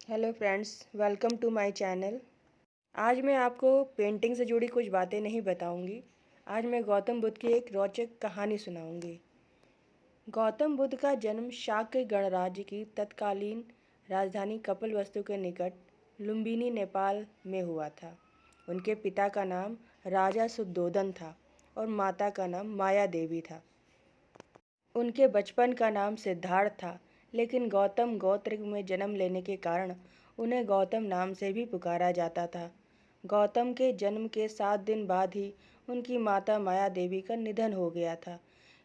Hello friends, welcome to my channel. आज मैं आपको पेंटिंग से जुड़ी कुछ बातें नहीं बताऊंगी। आज मैं गौतम बुद्ध की एक रोचक कहानी सुनाऊंगी। गौतम बुद्ध का जन्म शाक्य गणराज्य की तत्कालीन राजधानी कपिलवस्तु के निकट लुम्बिनी, नेपाल में हुआ था। उनके पिता का नाम राजा सुद्धोदन था और माता का नाम माया देवी था। उनके बचपन का नाम सिद्धार्थ था, लेकिन गौतम गोत्र में जन्म लेने के कारण उन्हें गौतम नाम से भी पुकारा जाता था। गौतम के जन्म के 7 दिन बाद ही उनकी माता माया देवी का निधन हो गया था।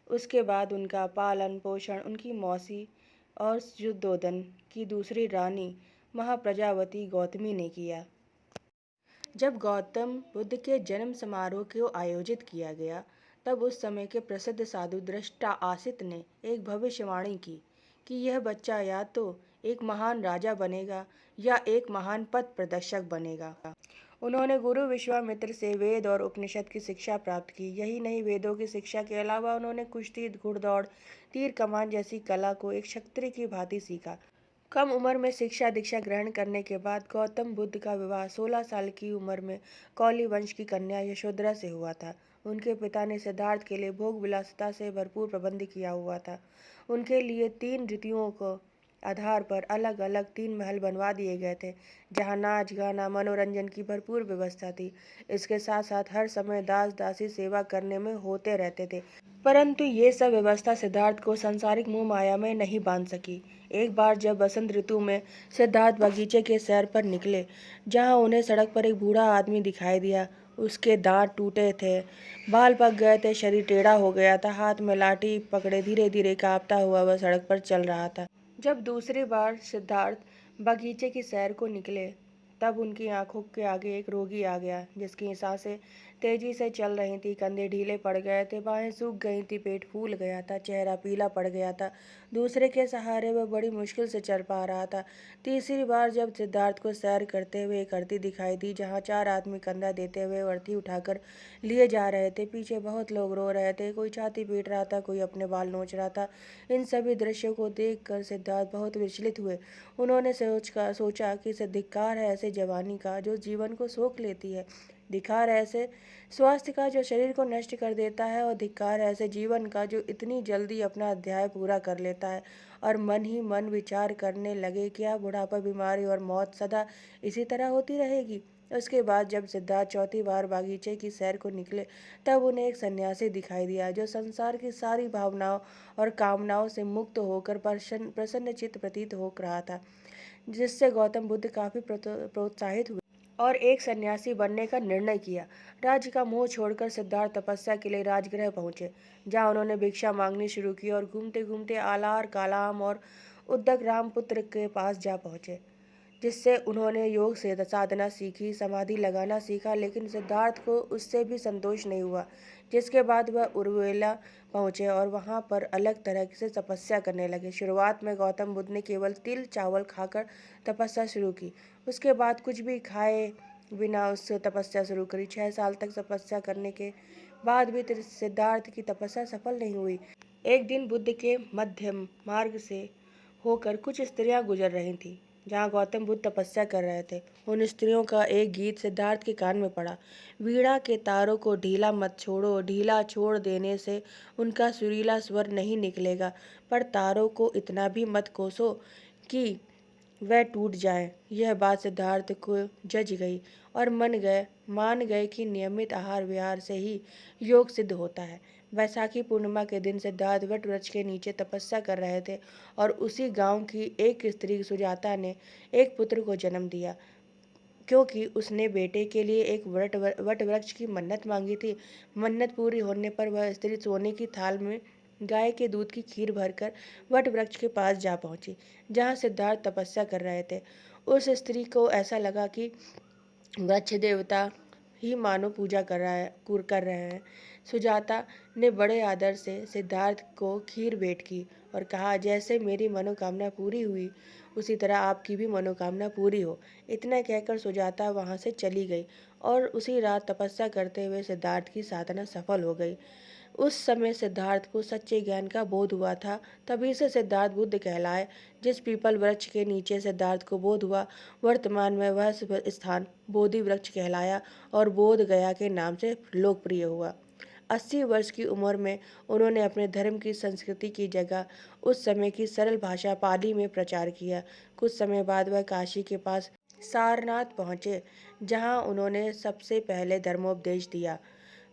उसके बाद उनका पालन पोषण उनकी मौसी और शुद्धोदन की दूसरी रानी महाप्रजावती गौतमी ने किया। जब गौतम बुद्ध के जन्म समारोह को आयोजित किया गया, तब उस समय के प्रसिद्ध साधु दृष्टा आसित ने एक भविष्यवाणी की कि यह बच्चा या तो एक महान राजा बनेगा या एक महान पथ प्रदर्शक बनेगा। उन्होंने गुरु विश्वामित्र से वेद और उपनिषद की शिक्षा प्राप्त की। यही नहीं, वेदों की शिक्षा के अलावा उन्होंने कुश्ती, घुड़दौड़, तीर कमान जैसी कला को एक क्षत्रिय की भांति सीखा। कम उम्र में शिक्षा दीक्षा ग्रहण करने के बाद गौतम बुद्ध का विवाह 16 साल की उम्र में कौली वंश की कन्या यशोधरा से हुआ था। उनके पिता ने सिद्धार्थ के लिए भोग विलासिता से भरपूर प्रबंध किया हुआ था। उनके लिए 3 ऋतुओं को आधार पर अलग अलग 3 महल बनवा दिए गए थे, जहाँ नाच गाना मनोरंजन की भरपूर व्यवस्था थी। इसके साथ साथ हर समय दास दासी सेवा करने में होते रहते थे, परंतु ये सब व्यवस्था सिद्धार्थ को सांसारिक मोह माया में नहीं बांध सकी। एक बार जब बसंत ऋतु में सिद्धार्थ बगीचे के सैर पर निकले, जहाँ उन्हें सड़क पर एक बूढ़ा आदमी दिखाई दिया। उसके दांत टूटे थे, बाल पक गए थे, शरीर टेढ़ा हो गया था, हाथ में लाठी पकड़े धीरे धीरे कांपता हुआ वह सड़क पर चल रहा था। जब दूसरी बार सिद्धार्थ बगीचे की सैर को निकले, तब उनकी आंखों के आगे एक रोगी आ गया, जिसकी सांसें तेजी से चल रही थी, कंधे ढीले पड़ गए थे, बाहें सूख गई थी, पेट फूल गया था, चेहरा पीला पड़ गया था। दूसरे के सहारे वह बड़ी मुश्किल से चल पा रहा था। तीसरी बार जब सिद्धार्थ को सैर करते हुए एक अर्थी दिखाई दी, जहाँ 4 आदमी कंधा देते हुए अर्थी उठाकर लिए जा रहे थे। पीछे बहुत लोग रो रहे थे, कोई छाती पीट रहा था, कोई अपने बाल नोच रहा था। इन सभी दृश्यों को देखकर सिद्धार्थ बहुत विचलित हुए। उन्होंने सोचा कि इसे धिक्कार है ऐसे जवानी का जो जीवन को सोख लेती है, धिक्कार है ऐसे स्वास्थ्य का जो शरीर को नष्ट कर देता है, और धिक्कार है ऐसे जीवन का जो इतनी जल्दी अपना अध्याय पूरा कर लेता है। और मन ही मन विचार करने लगे, क्या बुढ़ापा, बीमारी और मौत सदा इसी तरह होती रहेगी? उसके बाद जब सिद्धार्थ चौथी बार बागीचे की सैर को निकले, तब उन्हें एक सन्यासी दिखाई दिया, जो संसार की सारी भावनाओं और कामनाओं से मुक्त होकर प्रसन्नचित्त प्रतीत हो रहा था, जिससे गौतम बुद्ध काफी प्रोत्साहित हुए और एक सन्यासी बनने का निर्णय किया। राज्य का मोह छोड़कर सिद्धार्थ तपस्या के लिए राजगृह पहुंचे, जहां उन्होंने भिक्षा मांगनी शुरू की और घूमते घूमते आलार, कालाम और उद्दक रामपुत्र के पास जा पहुंचे, जिससे उन्होंने योग से साधना सीखी, समाधि लगाना सीखा। लेकिन सिद्धार्थ को उससे भी संतोष नहीं हुआ, जिसके बाद वह उर्वेला पहुँचे और वहाँ पर अलग तरह से तपस्या करने लगे। शुरुआत में गौतम बुद्ध ने केवल तिल चावल खाकर तपस्या शुरू की। उसके बाद कुछ भी खाए बिना उससे तपस्या शुरू करी। 6 साल तक तपस्या करने के बाद भी सिद्धार्थ की तपस्या सफल नहीं हुई। एक दिन बुद्ध के मध्यम मार्ग से होकर कुछ स्त्रियां गुजर रही थीं, जहाँ गौतम बुद्ध तपस्या कर रहे थे। उन स्त्रियों का एक गीत सिद्धार्थ के कान में पड़ा। वीणा के तारों को ढीला मत छोड़ो, ढीला छोड़ देने से उनका सुरीला स्वर नहीं निकलेगा, पर तारों को इतना भी मत कोसो कि वह टूट जाए। यह बात सिद्धार्थ को जच गई और मान गए कि नियमित आहार विहार से ही योग सिद्ध होता है। वैशाखी पूर्णिमा के दिन सिद्धार्थ वट वृक्ष के नीचे तपस्या कर रहे थे, और उसी गांव की एक स्त्री सुजाता ने एक पुत्र को जन्म दिया, क्योंकि उसने बेटे के लिए एक वट वृक्ष की मन्नत मांगी थी। मन्नत पूरी होने पर वह स्त्री सोने की थाल में गाय के दूध की खीर भरकर वट वृक्ष के पास जा पहुंची, जहां सिद्धार्थ तपस्या कर रहे थे। उस स्त्री को ऐसा लगा कि वृक्ष देवता ही मानो पूजा कर रहे हैं। सुजाता ने बड़े आदर से सिद्धार्थ को खीर भेंट की और कहा, जैसे मेरी मनोकामना पूरी हुई, उसी तरह आपकी भी मनोकामना पूरी हो। इतना कहकर सुजाता वहां से चली गई और उसी रात तपस्या करते हुए सिद्धार्थ की साधना सफल हो गई। उस समय सिद्धार्थ को सच्चे ज्ञान का बोध हुआ था, तभी से सिद्धार्थ बुद्ध कहलाए। जिस पीपल वृक्ष के नीचे सिद्धार्थ को बोध हुआ, वर्तमान में वह स्थान बोधि वृक्ष कहलाया और बोध गया के नाम से लोकप्रिय हुआ। 80 वर्ष की उम्र में उन्होंने अपने धर्म की संस्कृति की जगह उस समय की सरल भाषा पाली में प्रचार किया। कुछ समय बाद वह काशी के पास सारनाथ पहुँचे, जहाँ उन्होंने सबसे पहले धर्मोपदेश दिया।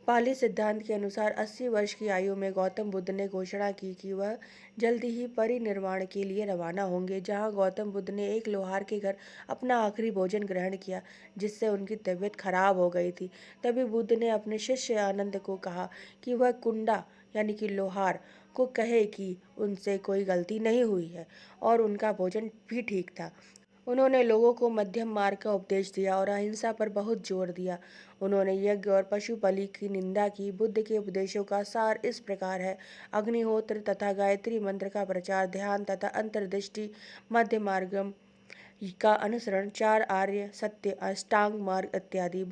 पाली सिद्धांत के अनुसार 80 वर्ष की आयु में गौतम बुद्ध ने घोषणा की कि वह जल्दी ही परिनिर्वाण के लिए रवाना होंगे, जहां गौतम बुद्ध ने एक लोहार के घर अपना आखिरी भोजन ग्रहण किया, जिससे उनकी तबीयत खराब हो गई थी। तभी बुद्ध ने अपने शिष्य आनंद को कहा कि वह कुंडा यानी कि लोहार को कहे कि उनसे कोई गलती नहीं हुई है और उनका भोजन भी ठीक था। उन्होंने लोगों को मध्यम मार्ग का उपदेश दिया और अहिंसा पर बहुत जोर दिया। उन्होंने यज्ञ और पशु बलि की निंदा की। बुद्ध के उपदेशों का सार इस प्रकार है: अग्निहोत्र तथा गायत्री मंत्र का प्रचार, ध्यान तथा अंतर्दृष्टि, मध्य मार्गम का अनुसरण, 4 आर्य सत्य, अष्टांग मार्ग इत्यादि।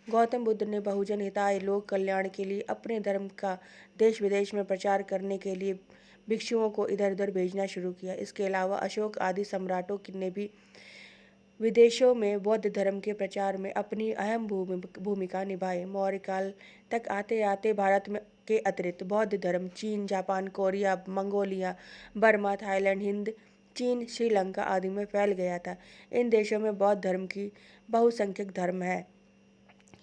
गौतम बुद्ध ने बहुजन हिताय, लोक कल्याण के लिए अपने धर्म का देश विदेश में प्रचार करने के लिए भिक्षुओं को इधर उधर भेजना शुरू किया। इसके अलावा अशोक आदि सम्राटों ने भी विदेशों में बौद्ध धर्म के प्रचार में अपनी अहम भूमिका निभाई। मौर्य काल तक आते आते भारत में के अतिरिक्त बौद्ध धर्म चीन, Japan, Korea, Mongolia, Burma, Thailand, Hind, चीन, श्रीलंका आदि में फैल गया था। इन देशों में बौद्ध धर्म की बहुसंख्यक धर्म है।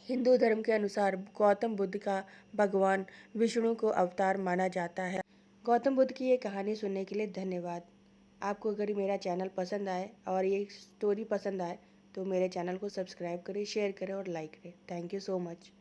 हिंदू धर्म के अनुसार गौतम बुद्ध का भगवान विष्णु को अवतार माना जाता है। गौतम बुद्ध की ये कहानी सुनने के लिए धन्यवाद। आपको अगर मेरा चैनल पसंद आए और ये स्टोरी पसंद आए तो मेरे चैनल को सब्सक्राइब करें, शेयर करें और लाइक करें। Thank you so much.